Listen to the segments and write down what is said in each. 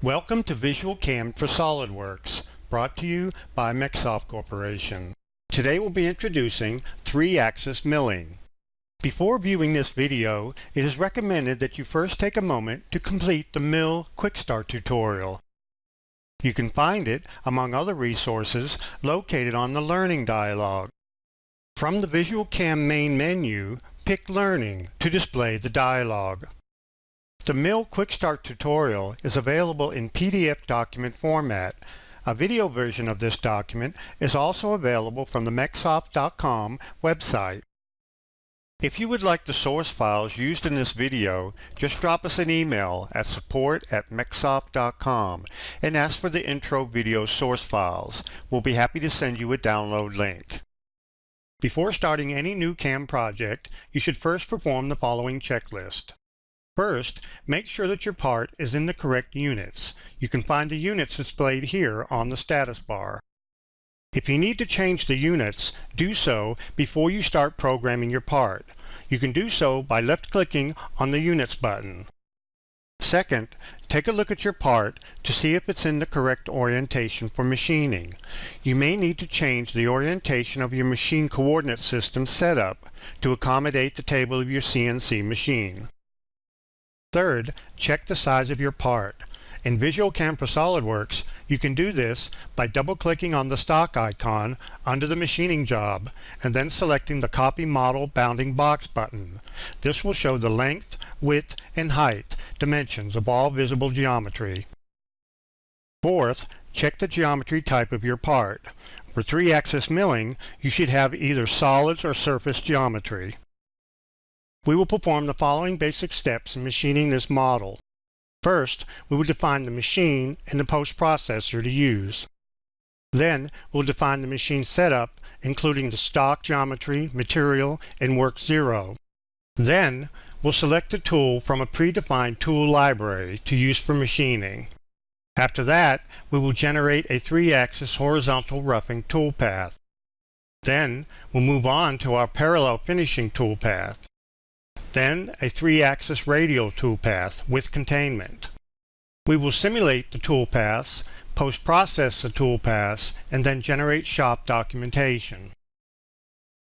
Welcome to VisualCAM for SOLIDWORKS, brought to you by MecSoft Corporation. Today we'll be introducing 3-axis milling. Before viewing this video, it is recommended that you first take a moment to complete the Mill Quick Start tutorial. You can find it, among other resources, located on the Learning dialog. From the VisualCAM main menu, pick Learning to display the dialog. The Mill Quick Start tutorial is available in PDF document format. A video version of this document is also available from the MecSoft.com website. If you would like the source files used in this video, just drop us an email at support@MecSoft.com and ask for the intro video source files. We'll be happy to send you a download link. Before starting any new CAM project, you should first perform the following checklist. First, make sure that your part is in the correct units. You can find the units displayed here on the status bar. If you need to change the units, do so before you start programming your part. You can do so by left-clicking on the Units button. Second, take a look at your part to see if it's in the correct orientation for machining. You may need to change the orientation of your machine coordinate system setup to accommodate the table of your CNC machine. Third, check the size of your part. In VisualCAM for SOLIDWORKS, you can do this by double-clicking on the stock icon under the machining job and then selecting the Copy Model Bounding Box button. This will show the length, width, and height dimensions of all visible geometry. Fourth, check the geometry type of your part. For 3-axis milling, you should have either solids or surface geometry. We will perform the following basic steps in machining this model. First, we will define the machine and the post-processor to use. Then, we'll define the machine setup, including the stock geometry, material, and work 0. Then, we'll select a tool from a predefined tool library to use for machining. After that, we will generate a 3-axis horizontal roughing toolpath. Then, we'll move on to our parallel finishing toolpath. Then a 3-axis radial toolpath with containment. We will simulate the toolpaths, post-process the toolpaths, and then generate shop documentation.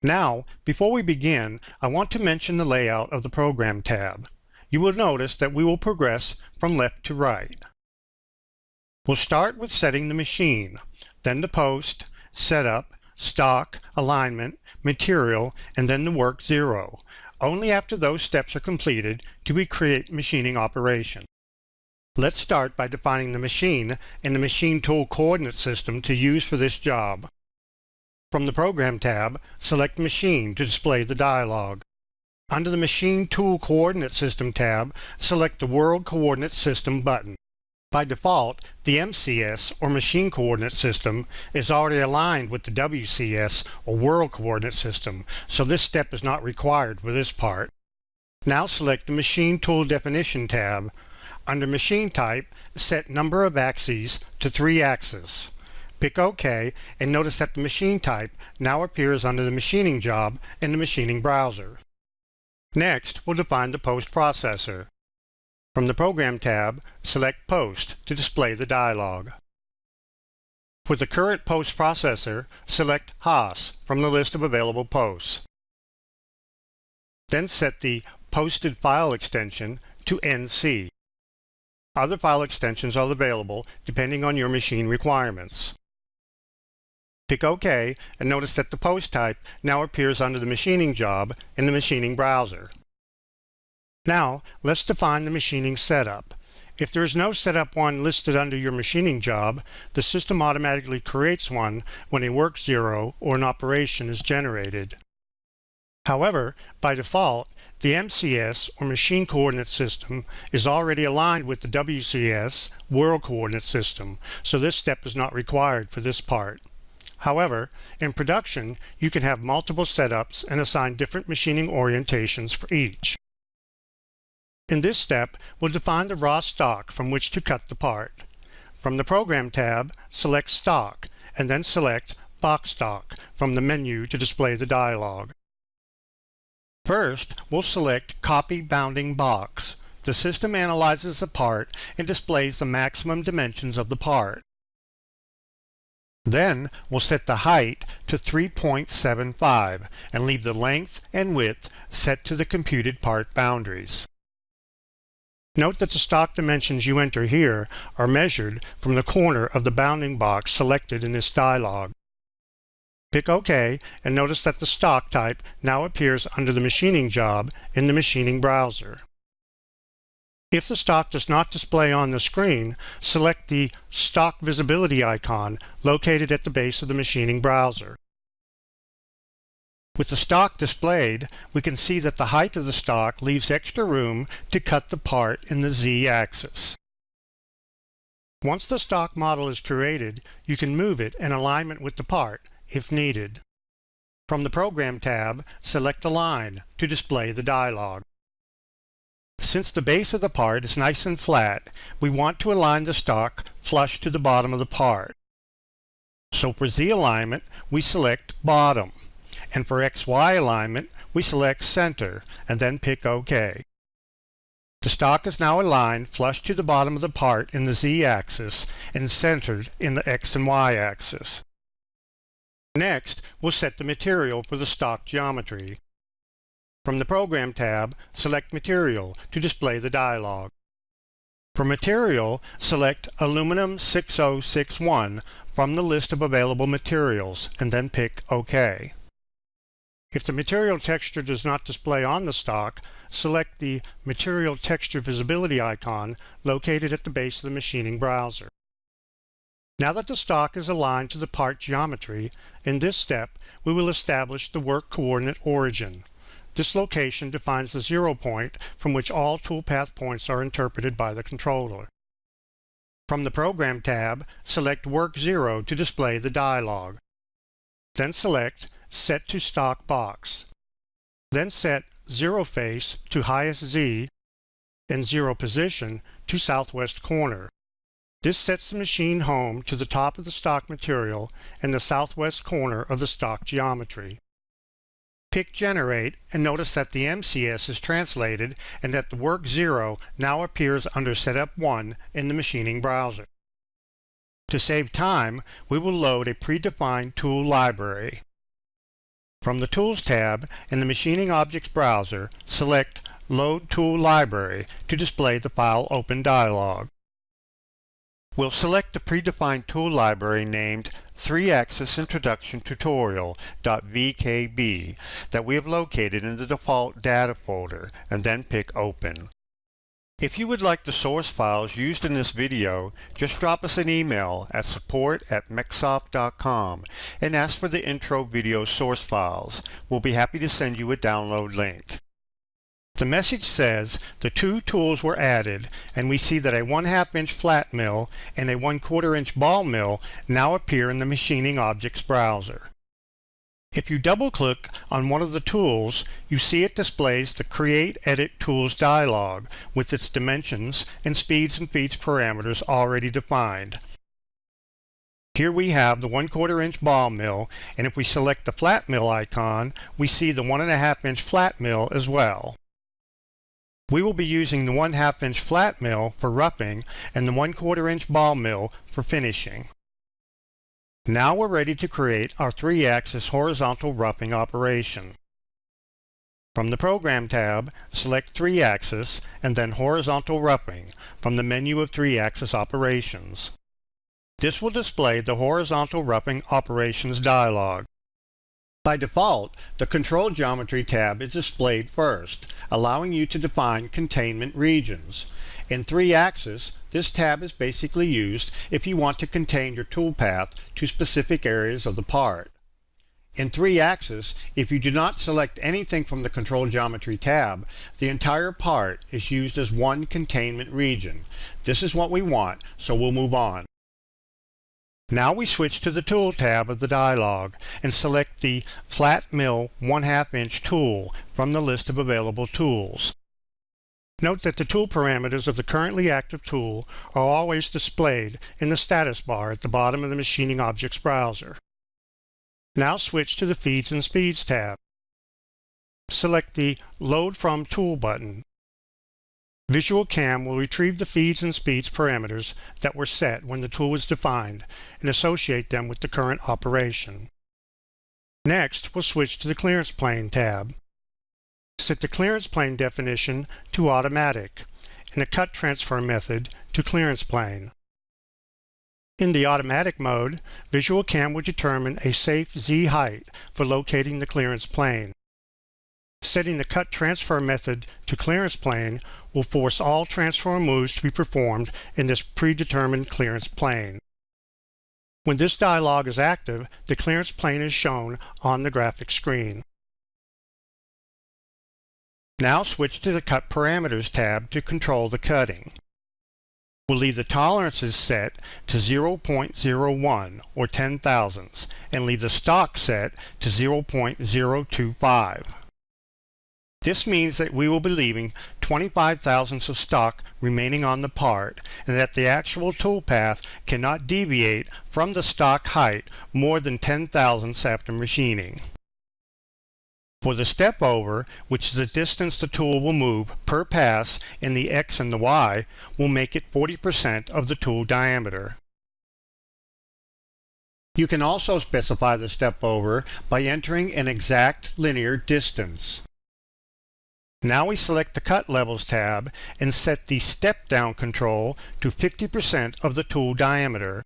Now, before we begin, I want to mention the layout of the Program tab. You will notice that we will progress from left to right. We'll start with setting the machine, then the post, setup, stock, alignment, material, and then the work 0. Only after those steps are completed do we create machining operation. Let's start by defining the machine and the machine tool coordinate system to use for this job. From the Program tab, select Machine to display the dialog. Under the Machine Tool Coordinate System tab, select the World Coordinate System button. By default, the MCS, or Machine Coordinate System, is already aligned with the WCS, or World Coordinate System, so this step is not required for this part. Now select the Machine Tool Definition tab. Under Machine Type, set Number of Axes to 3 axes. Pick OK, and notice that the machine type now appears under the machining job in the machining browser. Next, we'll define the post processor. From the Program tab, select Post to display the dialog. For the current post processor, select Haas from the list of available posts. Then set the Posted File extension to NC. Other file extensions are available depending on your machine requirements. Pick OK and notice that the post type now appears under the machining job in the machining browser. Now, let's define the machining setup. If there is no setup 1 listed under your machining job, the system automatically creates one when a work 0 or an operation is generated. However, by default, the MCS, or Machine Coordinate System, is already aligned with the WCS, World Coordinate System, so this step is not required for this part. However, in production, you can have multiple setups and assign different machining orientations for each. In this step, we'll define the raw stock from which to cut the part. From the Program tab, select Stock, and then select Box Stock from the menu to display the dialog. First, we'll select Copy Bounding Box. the system analyzes the part and displays the maximum dimensions of the part. Then we'll set the height to 3.75 and leave the length and width set to the computed part boundaries. Note that the stock dimensions you enter here are measured from the corner of the bounding box selected in this dialog. Pick OK and notice that the stock type now appears under the machining job in the machining browser. If the stock does not display on the screen, select the Stock Visibility icon located at the base of the machining browser. With the stock displayed, we can see that the height of the stock leaves extra room to cut the part in the Z-axis. Once the stock model is created, you can move it in alignment with the part if needed. From the Program tab, select Align to display the dialog. Since the base of the part is nice and flat, we want to align the stock flush to the bottom of the part. So for Z alignment, we select Bottom, and for XY alignment, we select Center, and then pick OK. The stock is now aligned flush to the bottom of the part in the Z-axis and centered in the X and Y axis. Next, we'll set the material for the stock geometry. From the Program tab, select Material to display the dialog. For Material, select Aluminum 6061 from the list of available materials and then pick OK. If the material texture does not display on the stock, select the Material Texture Visibility icon located at the base of the machining browser. Now that the stock is aligned to the part geometry, in this step we will establish the work coordinate origin. This location defines the 0 point from which all toolpath points are interpreted by the controller. From the Program tab, select Work 0 to display the dialog. Then select Set to Stock Box. Then set 0 face to highest Z and 0 position to southwest corner. This sets the machine home to the top of the stock material and the southwest corner of the stock geometry. Pick Generate and notice that the MCS is translated and that the Work 0 now appears under Setup 1 in the machining browser. To save time, we will load a predefined tool library. From the Tools tab in the Machining Objects browser, select Load Tool Library to display the File Open dialog. We'll select the predefined tool library named 3-Axis Introduction Tutorial.vkb that we have located in the default data folder and then pick Open. If you would like the source files used in this video, just drop us an email at support@mecsoft.com and ask for the intro video source files. We'll be happy to send you a download link. The message says the two tools were added, and we see that a 1/2 inch flat mill and a 1/4 inch ball mill now appear in the Machining Objects browser. If you double-click on one of the tools, you see it displays the Create Edit Tools dialog with its dimensions and speeds and feeds parameters already defined. Here we have the 1/4 inch ball mill, and if we select the flat mill icon, we see the 1.5 inch flat mill as well. We will be using the 1/2 inch flat mill for roughing and the 1/4 inch ball mill for finishing. Now we're ready to create our 3-axis horizontal roughing operation. From the Program tab, select 3-axis and then Horizontal Roughing from the menu of 3-axis operations. This will display the Horizontal Roughing Operations dialog. By default, the Control Geometry tab is displayed first, allowing you to define containment regions. In 3-axis, this tab is basically used if you want to contain your toolpath to specific areas of the part. In 3-axis, if you do not select anything from the Control Geometry tab, the entire part is used as one containment region. This is what we want, so we'll move on. Now we switch to the Tool tab of the dialog and select the Flat Mill 1/2 inch tool from the list of available tools. Note that the tool parameters of the currently active tool are always displayed in the status bar at the bottom of the Machining Objects browser. Now switch to the Feeds and Speeds tab. Select the Load From Tool button. VisualCAM will retrieve the feeds and speeds parameters that were set when the tool was defined and associate them with the current operation. Next, we'll switch to the Clearance Plane tab. Set the clearance plane definition to Automatic and the Cut Transfer method to Clearance Plane. In the automatic mode, VisualCAM will determine a safe Z height for locating the clearance plane. Setting the Cut Transfer method to Clearance Plane will force all transfer moves to be performed in this predetermined clearance plane. When this dialog is active, the clearance plane is shown on the graphic screen. Now switch to the Cut Parameters tab to control the cutting. We'll leave the tolerances set to 0.01 or 10 thousandths and leave the stock set to 0.025. This means that we will be leaving 25 thousandths of stock remaining on the part and that the actual toolpath cannot deviate from the stock height more than 10 thousandths after machining. For the Stepover, which is the distance the tool will move per pass in the X and the Y, we'll make it 40% of the tool diameter. You can also specify the Stepover by entering an exact linear distance. Now we select the Cut Levels tab and set the Stepdown control to 50% of the tool diameter.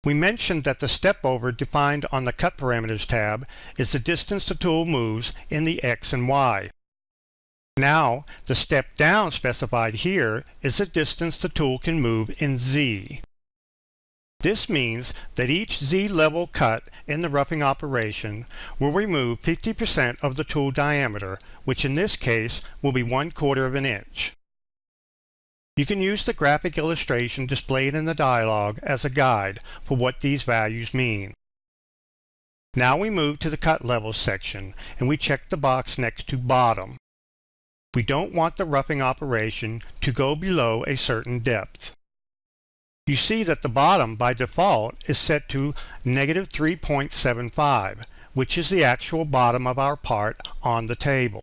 We mentioned that the Stepover defined on the Cut Parameters tab is the distance the tool moves in the X and Y. Now, the Stepdown specified here is the distance the tool can move in Z. This means that each Z level cut in the roughing operation will remove 50% of the tool diameter, which in this case will be 1/4 of an inch. You can use the graphic illustration displayed in the dialog as a guide for what these values mean. Now we move to the Cut Levels section and we check the box next to Bottom. We don't want the roughing operation to go below a certain depth. You see that the bottom by default is set to -3.75, which is the actual bottom of our part on the table.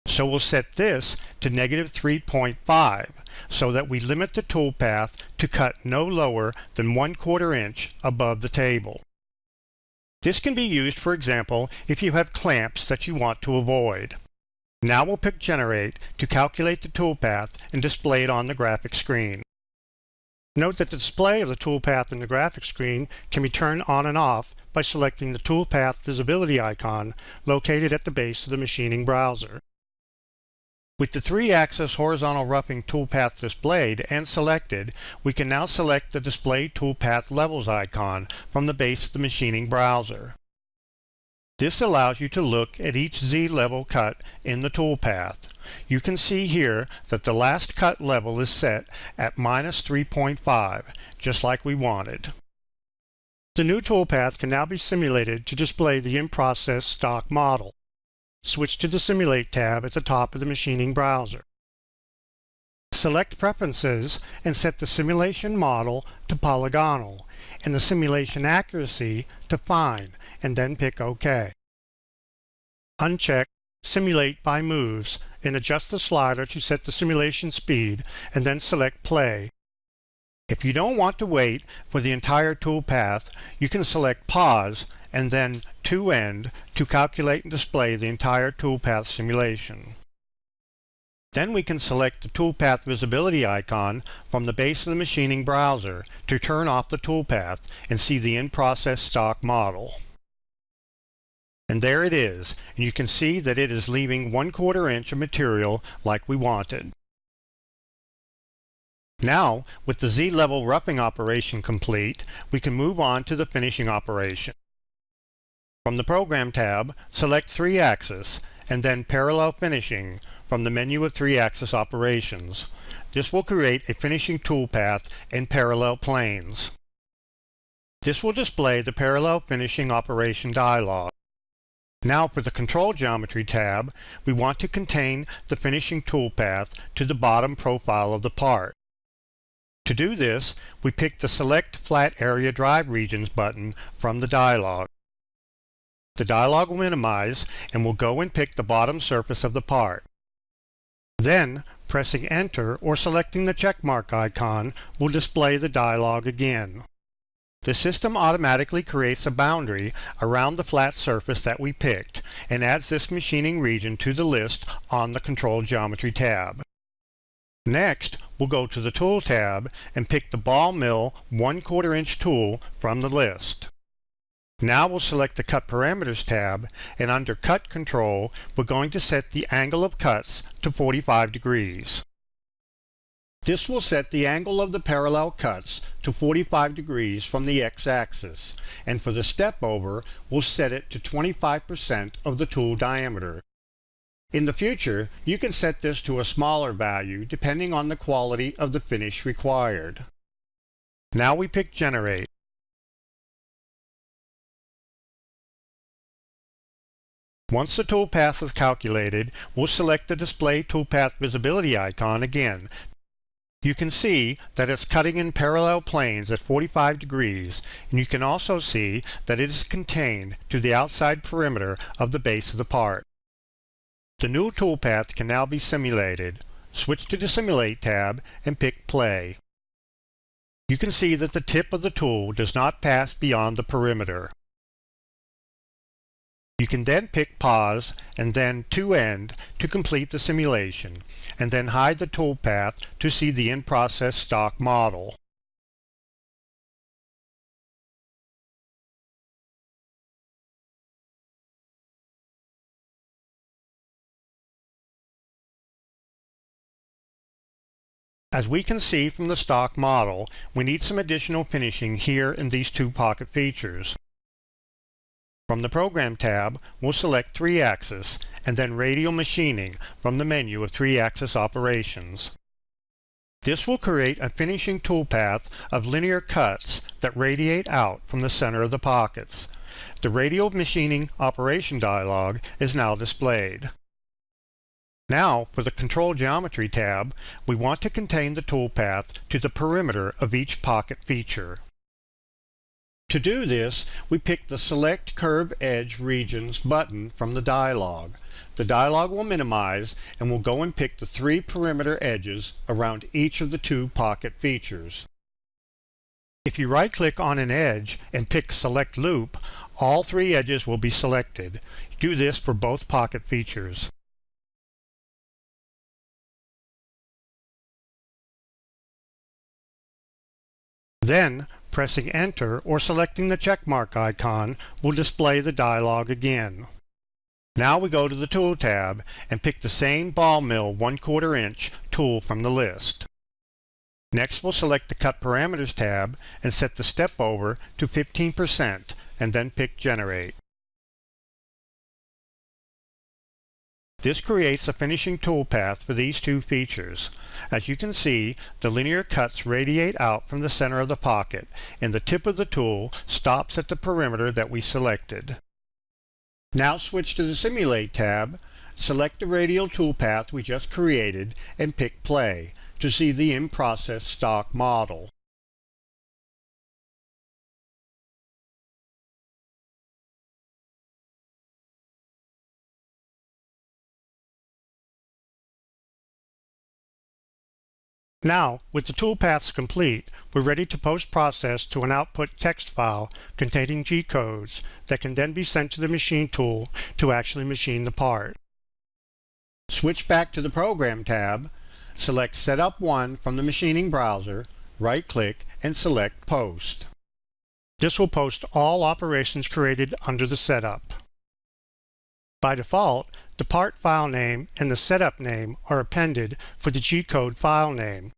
So we'll set this to -3.5 so that we limit the toolpath to cut no lower than 1/4 inch above the table. This can be used, for example, if you have clamps that you want to avoid. Now we'll pick Generate to calculate the toolpath and display it on the graphic screen. Note that the display of the toolpath in the graphic screen can be turned on and off by selecting the Toolpath visibility icon located at the base of the machining browser. With the 3-axis horizontal roughing toolpath displayed and selected, we can now select the Display Toolpath Levels icon from the base of the machining browser. This allows you to look at each Z level cut in the toolpath. You can see here that the last cut level is set at -3.5, just like we wanted. The new toolpath can now be simulated to display the in-process stock model. Switch to the Simulate tab at the top of the machining browser. Select Preferences and set the simulation model to polygonal and the simulation accuracy to fine, and then pick OK. Uncheck Simulate by Moves and adjust the slider to set the simulation speed and then select Play. If you don't want to wait for the entire toolpath, you can select Pause and then To End to calculate and display the entire toolpath simulation. Then we can select the Toolpath visibility icon from the base of the machining browser to turn off the toolpath and see the in-process stock model. And there it is, and you can see that it is leaving 1/4 inch of material like we wanted. Now, with the Z-level roughing operation complete, we can move on to the finishing operation. From the Program tab, select 3-axis and then Parallel Finishing from the menu of 3-axis operations. This will create a finishing toolpath in parallel planes. This will display the Parallel Finishing Operation dialog. Now for the Control Geometry tab, we want to contain the finishing toolpath to the bottom profile of the part. To do this, we pick the Select Flat Area Drive Regions button from the dialog. The dialog will minimize and we'll go and pick the bottom surface of the part. Then, pressing Enter or selecting the checkmark icon will display the dialog again. The system automatically creates a boundary around the flat surface that we picked and adds this machining region to the list on the Control Geometry tab. Next, we'll go to the Tool tab and pick the ball mill 1/4 inch tool from the list. Now we'll select the Cut Parameters tab, and under Cut Control, we're going to set the angle of cuts to 45 degrees. This will set the angle of the parallel cuts to 45 degrees from the x-axis, and for the Stepover, we'll set it to 25% of the tool diameter. In the future, you can set this to a smaller value depending on the quality of the finish required. Now we pick Generate. Once the toolpath is calculated, we'll select the Display Toolpath Visibility icon again. You can see that it's cutting in parallel planes at 45 degrees, and you can also see that it is contained to the outside perimeter of the base of the part. The new toolpath can now be simulated. Switch to the Simulate tab and pick Play. You can see that the tip of the tool does not pass beyond the perimeter. You can then pick Pause and then To End to complete the simulation, and then hide the toolpath to see the in-process stock model. As we can see from the stock model, we need some additional finishing here in these two pocket features. From the Program tab, we'll select 3-axis and then Radial Machining from the menu of 3-axis operations. This will create a finishing toolpath of linear cuts that radiate out from the center of the pockets. The Radial Machining operation dialog is now displayed. Now, for the Control Geometry tab, we want to contain the toolpath to the perimeter of each pocket feature. To do this, we pick the Select Curve Edge Regions button from the dialog. The dialog will minimize, and we'll go and pick the 3 perimeter edges around each of the 2 pocket features. If you right-click on an edge and pick Select Loop, all 3 edges will be selected. Do this for both pocket features. Then, pressing Enter or selecting the checkmark icon will display the dialog again. Now we go to the Tool tab and pick the same ball mill 1/4 inch tool from the list. Next we'll select the Cut Parameters tab and set the Stepover to 15% and then pick Generate. This creates a finishing toolpath for these 2 features. As you can see, the linear cuts radiate out from the center of the pocket, and the tip of the tool stops at the perimeter that we selected. Now switch to the Simulate tab, select the radial toolpath we just created, and pick Play to see the in-process stock model. Now, with the toolpaths complete, we're ready to post-process to an output text file containing G-codes that can then be sent to the machine tool to actually machine the part. Switch back to the Program tab, select Setup 1 from the machining browser, right-click, and select Post. This will post all operations created under the setup. By default, the part file name and the setup name are appended for the G-code file name.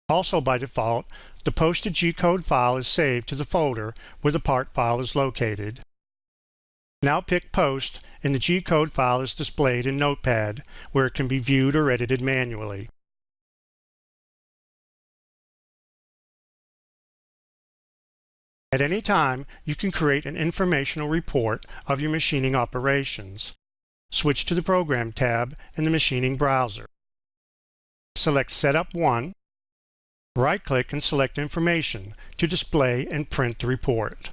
Also by default, the posted G-code file is saved to the folder where the part file is located. Now pick Post and the G-code file is displayed in Notepad where it can be viewed or edited manually. At any time, you can create an informational report of your machining operations. Switch to the Program tab in the machining browser. Select Setup 1. Right-click and select Information to display and print the report.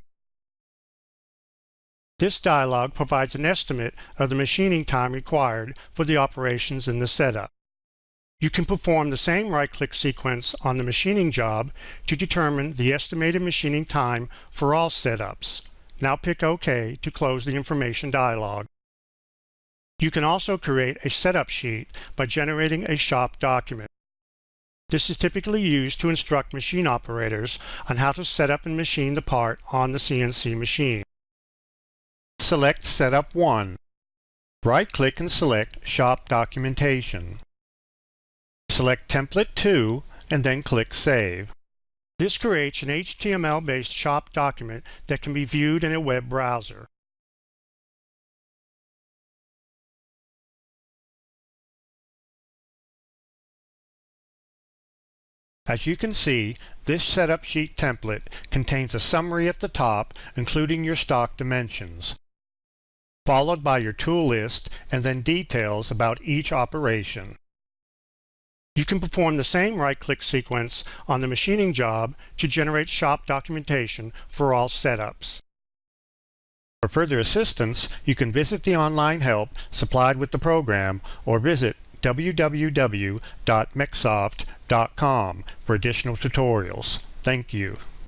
This dialog provides an estimate of the machining time required for the operations in the setup. You can perform the same right-click sequence on the machining job to determine the estimated machining time for all setups. Now pick OK to close the information dialog. You can also create a setup sheet by generating a shop document. This is typically used to instruct machine operators on how to set up and machine the part on the CNC machine. Select Setup 1. Right-click and select Shop Documentation. Select Template 2 and then click Save. This creates an HTML-based shop document that can be viewed in a web browser. As you can see, this setup sheet template contains a summary at the top, including your stock dimensions, followed by your tool list and then details about each operation. You can perform the same right-click sequence on the machining job to generate shop documentation for all setups. For further assistance, you can visit the online help supplied with the program or visit www.mecsoft.com for additional tutorials. Thank you.